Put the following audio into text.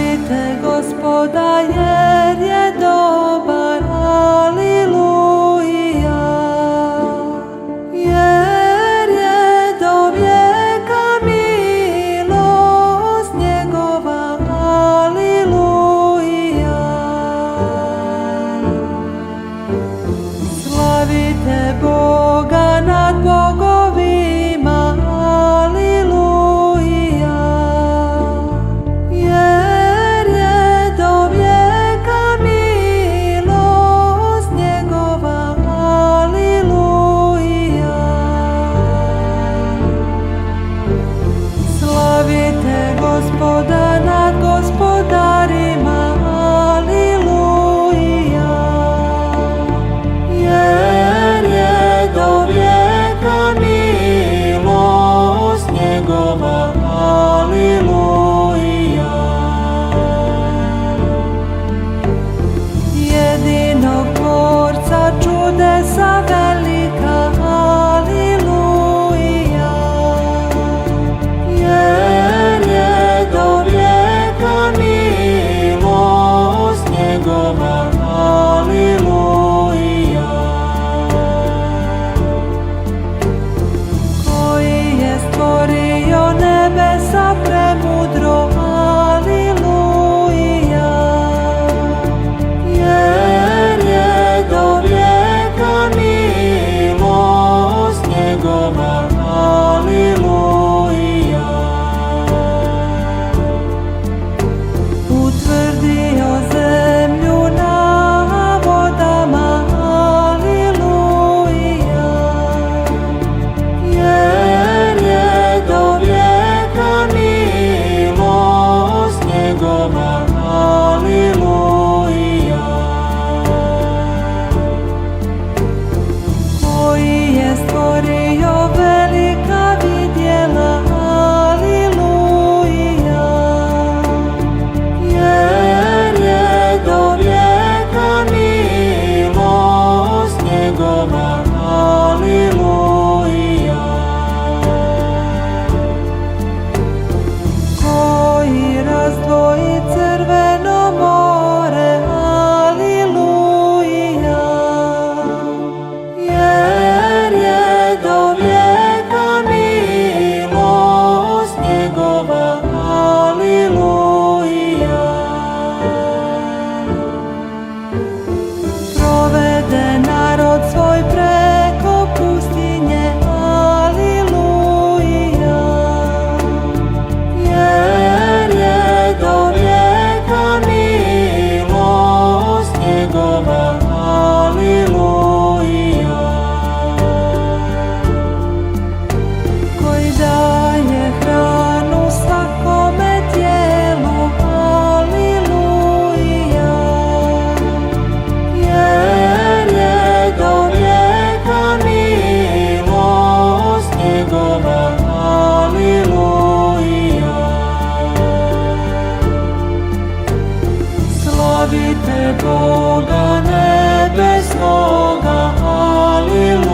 Slavite Gospoda jer je dobar, aleluja. Jer je do vijeka milost njegova, aleluja. Slavite Boga nad bogovima, aleluja. Jer je do vijeka milost njegova, aleluja. Slavite Gospoda nad gospodarima, aleluja. Jer je do vijeka milost njegova, aleluja. Jedinog tvorca čudesa velika, aleluja. Jer je do vijeka milost njegova, aleluja. Koji je stvorio nebesa premudro, aleluja. Jer je do vijeka milost njegova, aleluja. Utvrdio zemlju na vodama, aleluja. Jer je do vijeka milost njegova, aleluja. Koji je stvorio velika vidjela, aleluja. Jer je do vijeka milost njegova, aleluja. Koji razdvoji crveno more, aleluja. Jer je do vijeka milost njegova, aleluja. Provede narod svoj preko pustinje, aleluja. Jer je do vijeka milost njegova, aleluja. Koji daje hranu svakome tijelu, aleluja. Jer je do vijeka milost njegova, aleluja. Slavite Boga nebesnoga, aleluja.